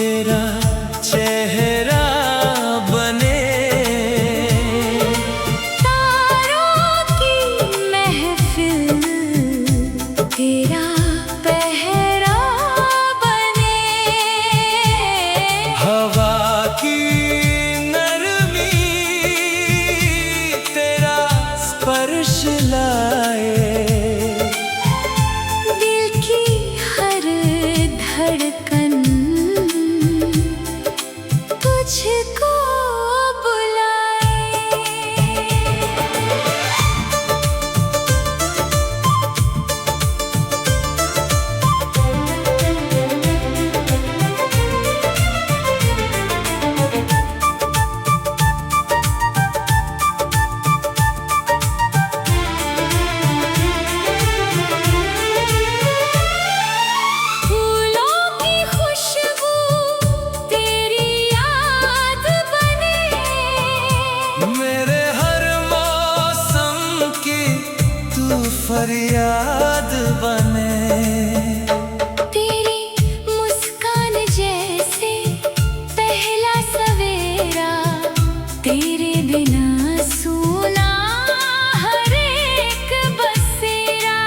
तेरा चेहरा बने। तारों की महफिल तेरा पहरा बने। हवा की नरमी तेरा स्पर्श लाए। दिल की हर धड़कन तुझको बुलाए। फूलों की खुशबू तेरी याद बने। मेरे हर मौसम की तू फरियाद बने। तेरी मुस्कान जैसे पहला सवेरा, तेरे बिना सूना हर एक बसेरा।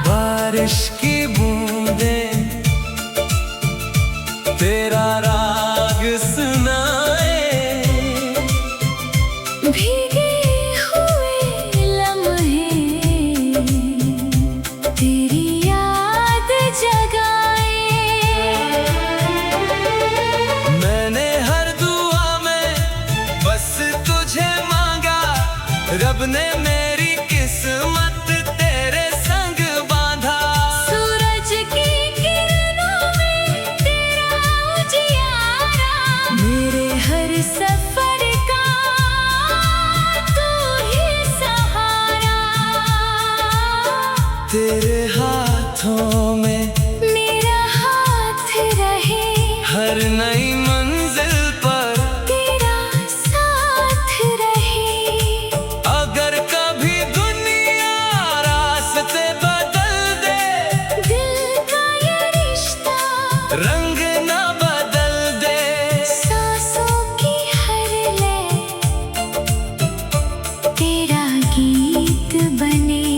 बारिश की बूंदें तेरा राग सुनाए। भीगे हुए लम्हे तेरी याद जगाए। मैंने हर दुआ में बस तुझे मांगा। रब ने मेरी किस्मत तेरे संग बांधा। सूरज की किरणों में तेरा उजियारा। मेरे हर सफर का तू ही सहारा। तेरे हाथों में मेरा हाथ रहे, हर नई मंजिल पर तेरा साथ रहे। अगर कभी दुनिया रास्ते बदल दे, दिल का ये रिश्ता रंग न बदल दे। सांसों की हर लय तेरा गीत बने।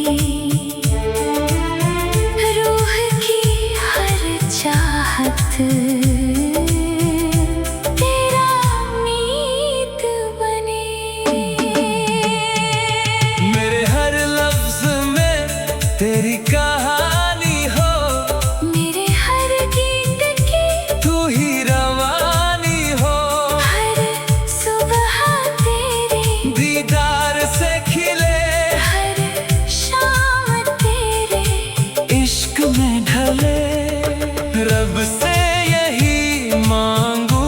रूह की हर चाहत तेरा मीत बने। मेरे हर लफ्ज में तेरी कहानी हो। मेरे हर गीत की तू ही रवानी हो। हर सुबह तेरे दीदार से खिले हर शाम तेरे इश्क में ढले। रब से यही मांगू,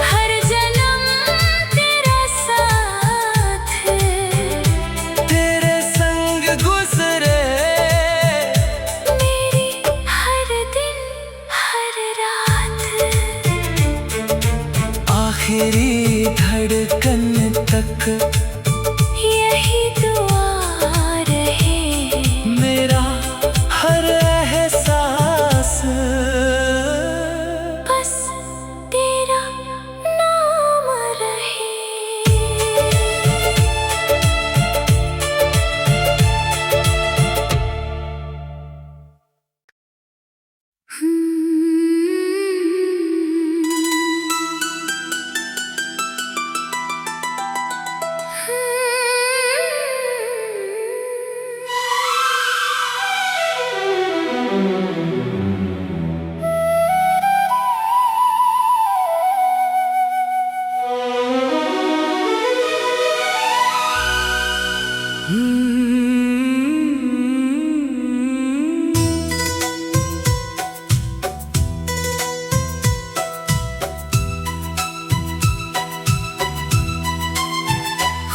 हर जन्म तेरा साथ तेरे संग गुजरे। मेरी हर दिन हर रात। आखिरी धड़कन तक यही दुआ रहे। मेरा हर एहसास बस तेरा नाम रहे।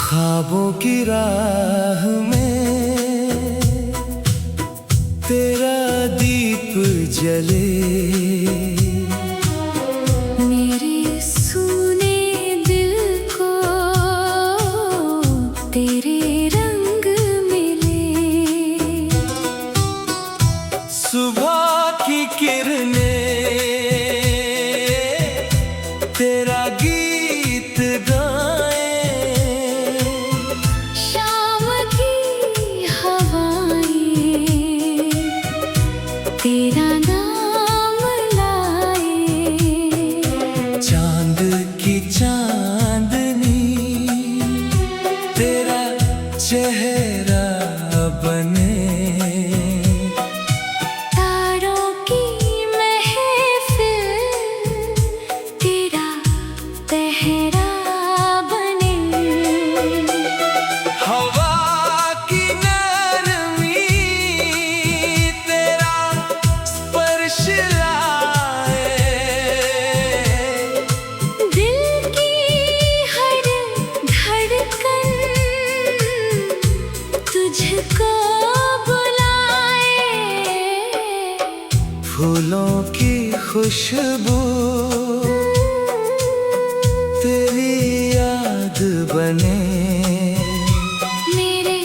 ख्वाबों की राह में तेरा दीप जले। मेरे सूने दिल को तेरे रंग मिले। सुबह की किरणें फूलों की खुशबू तेरी याद बने। मेरे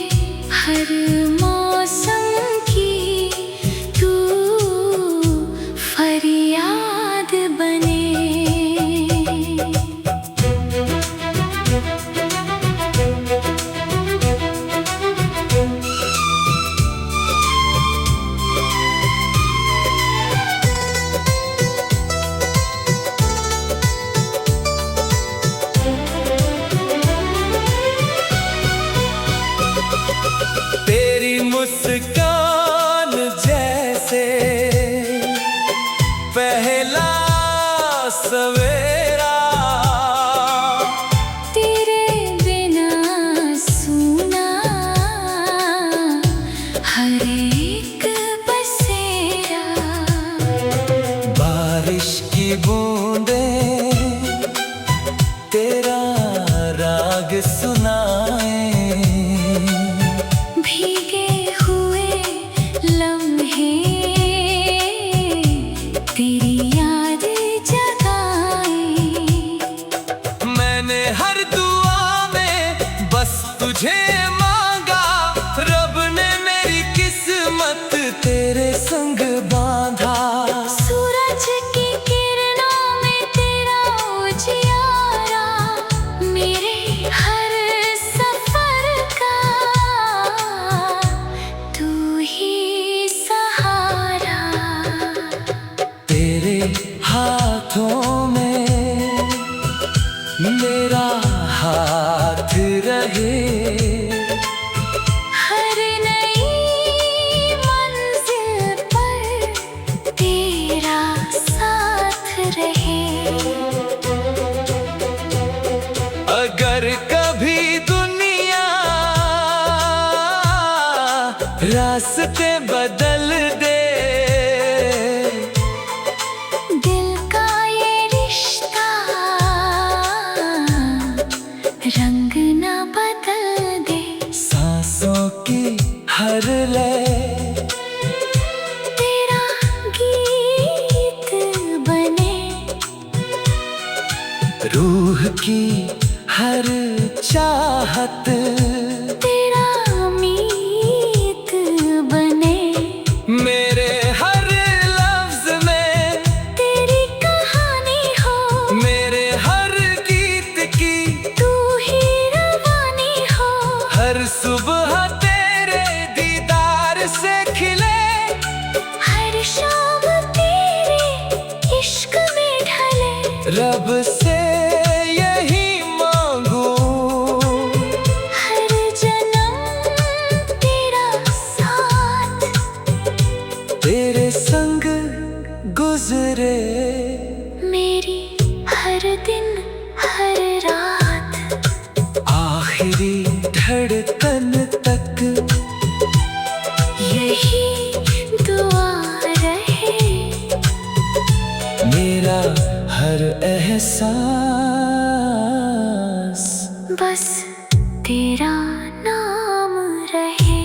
हर मौसम की तू फरियाद बने। तेरी मुस्कान जैसे पहला सवेरा, तेरे बिना सुना हर एक बसेरा। बारिश की बूंदें तेरा राग सुनाए। भीगे हुए लम्हे तेरी याद जगाए। मैंने हर दुआ में बस तुझे मांगा, रब ने मेरी किस्मत तेरे संग बांधा। सूरज की किरणों में तेरा उजियारा, मेरे हर सफर का तू ही सहारा। तेरे हाथों में मेरा हाथ रहे। हर नई मंजिल पर तेरा साथ रहे। अगर कभी दुनिया रास्ते बदल दे, दिल का ये रिश्ता रंग ना बदल दे। सांसों की हर लय तेरा गीत बने। रूह की हर चाहत तेरा मीत बने। मेरे हर लफ्ज में तेरी कहानी हो, मेरे हर गीत की तू ही रवानी हो। हर सुबह तेरे दीदार से खिले। हर शाम तेरे इश्क में ढले। रब से यही मांगू, हर जन्म तेरा साथ तेरे संग गुजरे। मेरी हर दिन हर रात, आखिरी धड़कन तक यही दुआ रहे। मेरा हर एहसास बस तेरा नाम रहे।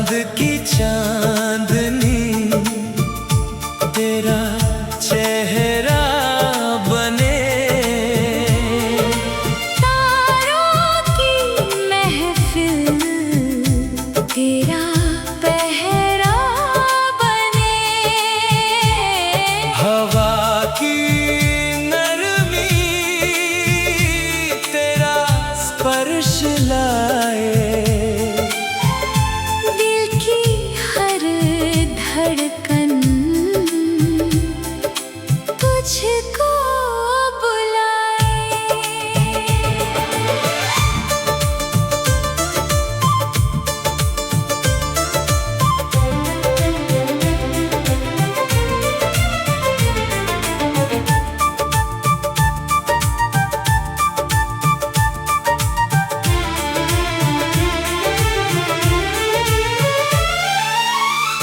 चांद की चांदनी तेरा चेहरा बने। तारों की महफिल तेरा पहरा बने। हवा की नरमी तेरा स्पर्श लाए। दिल की हर धड़कन तुझको बुलाए।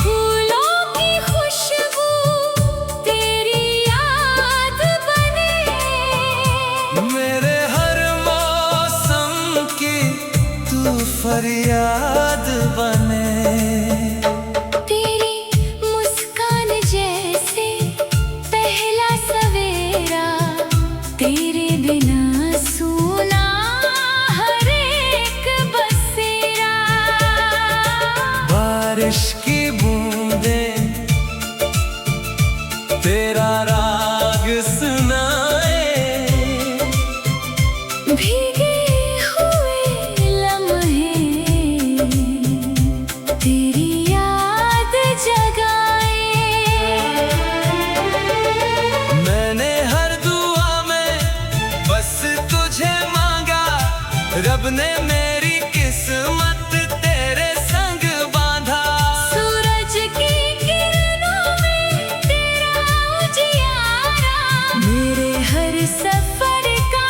फूलों की खुशबू तेरी याद बने। मेरे हर मौसम की तू फरियाद बने। तेरी मुस्कान जैसे पहला सवेरा। तेरे बिना सूना हर एक बसेरा। बारिश की बूंदें तेरा राग सुनाए। भीगे हुए लम्हे तेरी याद जगाए। मैंने हर दुआ में बस तुझे मांगा। रब ने मेरी किस्मत तेरे संग बांधा। सूरज की किरणों में तेरा उजियारा। मेरे हर सफर का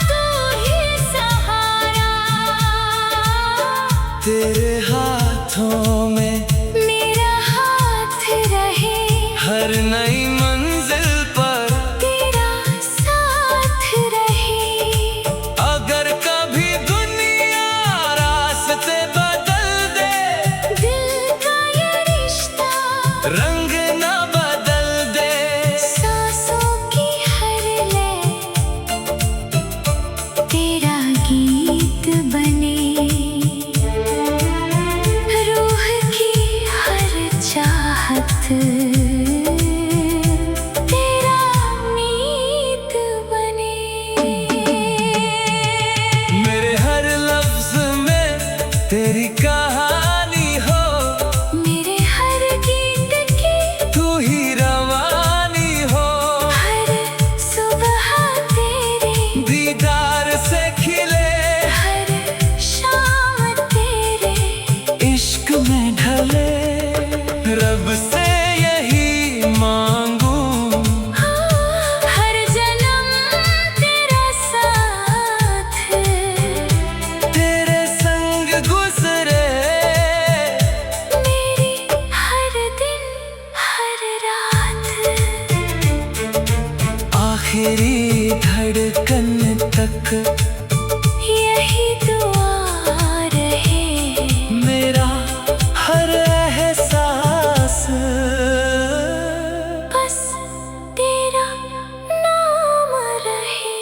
तू ही सहारा। तेरे हाथों में मेरा हाथ रहे। हर नई मंजिल पर तेरा साथ रहे। अगर कभी दुनिया रास्ते बदल दे। दिल का ये रिश्ता रंग न बदल दे। सांसों की हर लय तेरा गीत बने। रूह की हर चाहत तेरा मीत बने। मेरे हर लफ्ज में तेरी कहानी हो। मेरे हर गीत की तू ही रवानी हो। हर सुबह तेरे दीदार से खिले हर शाम तेरे इश्क में ढले। रब से यही मांगू हर जन्म तेरा साथ तेरे संग गुजरे। मेरी हर दिन हर रात। आखिरी धड़कन तक यही दुआ रहे। मेरा हर एहसास बस तेरा नाम रहे।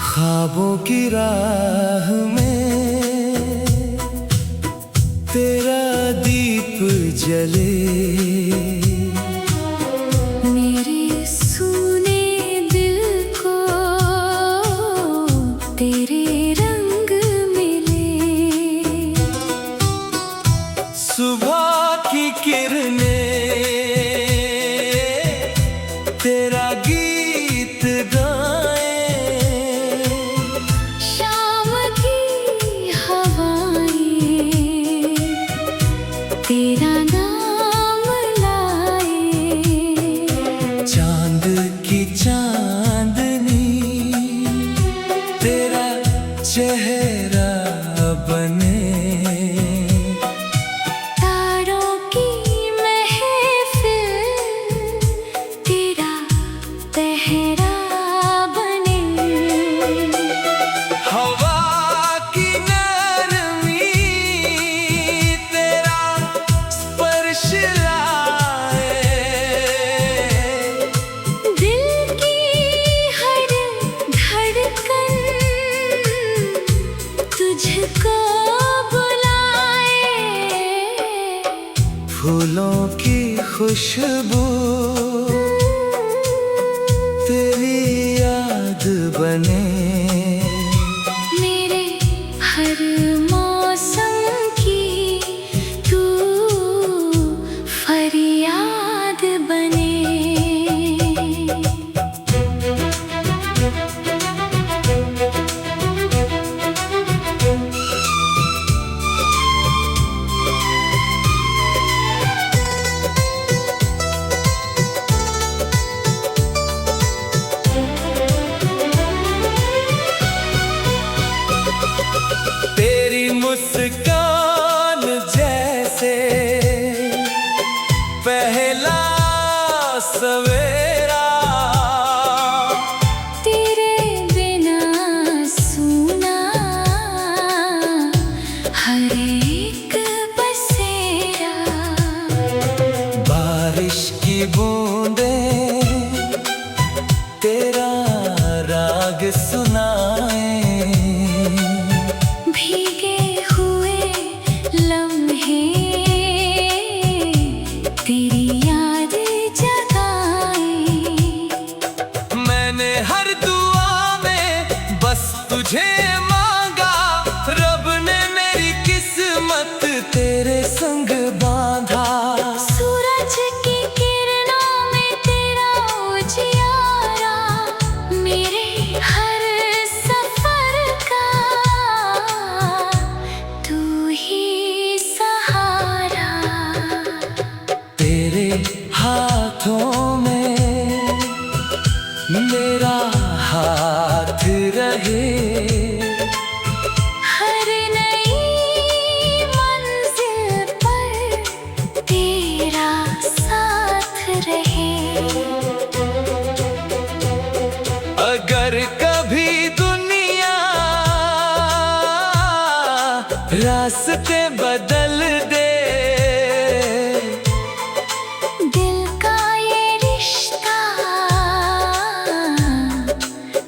ख्वाबों की राह में तेरा दीप जले। मेरे सूने दिल को तेरे रंग मिले। फूलों की खुशबू तेरी याद बने। मेरे हर मौसम की तू फरियाद बने। तेरी मुस्कान जैसे पहला सवेरा, तेरे बिना सुना हर एक बसेरा। बारिश की बूंदें तेरा राग सुनाए। भीगे हुए लम्हे तेरी याद जगाए। मैंने हर दुआ में बस तुझे मांगा, रब ने मेरी किस्मत तेरे संग बांधा। सूरज की किरणों में तेरा उजियारा, मेरे हर सफर का तू ही सहारा। तेरे हाथों में मेरा हाथ रहे। हर नई मंजिल पर तेरा साथ रहे। अगर कभी दुनिया रास्ते बदल दे, दिल का ये रिश्ता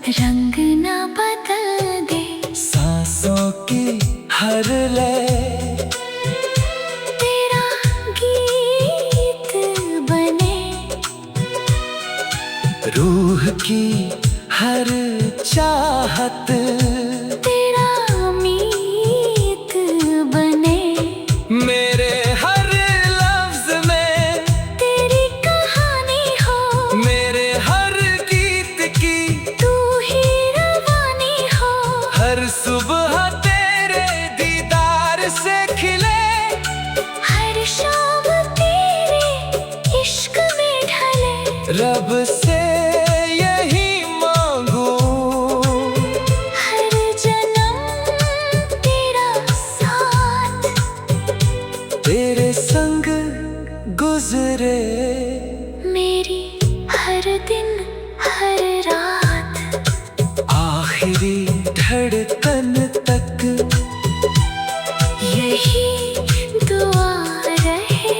रंग न बदल दे। सांसों की हर लय तेरा गीत बने। रूह की हर चाहत तेरा मीत बने। मेरे हर लफ्ज में तेरी कहानी हो, मेरे हर गीत की तू ही रवानी हो। हर सुबह तेरे दीदार से खिले। हर शाम तेरे इश्क में ढले। रब से यही मांगू, हर जन्म तेरा साथ तेरे संग गुजरे। मेरी हर दिन हर रात। आखिरी धड़कन तक यही दुआ रहे।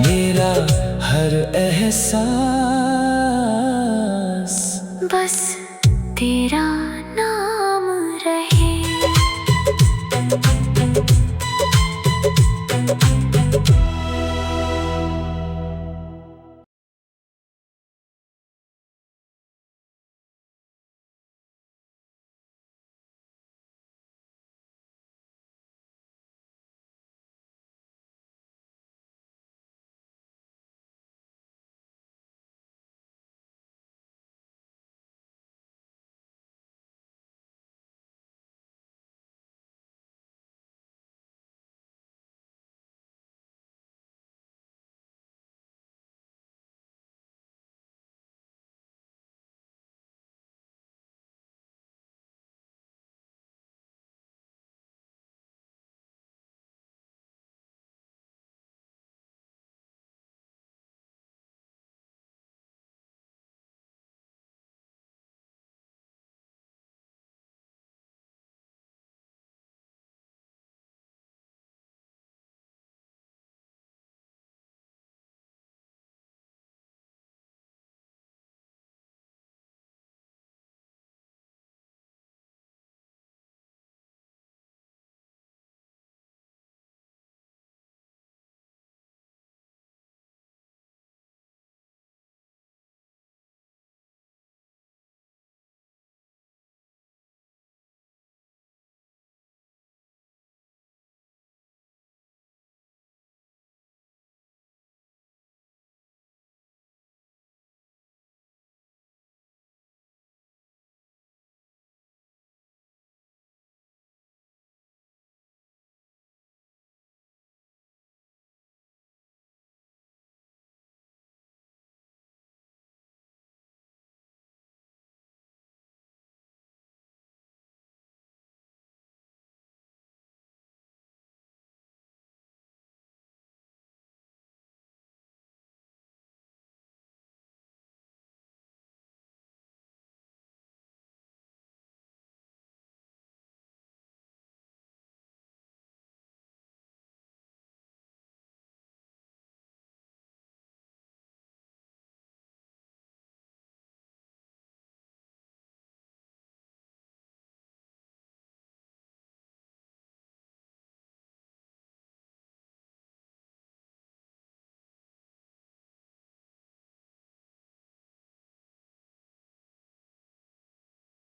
मेरा हर एहसास बस तेरा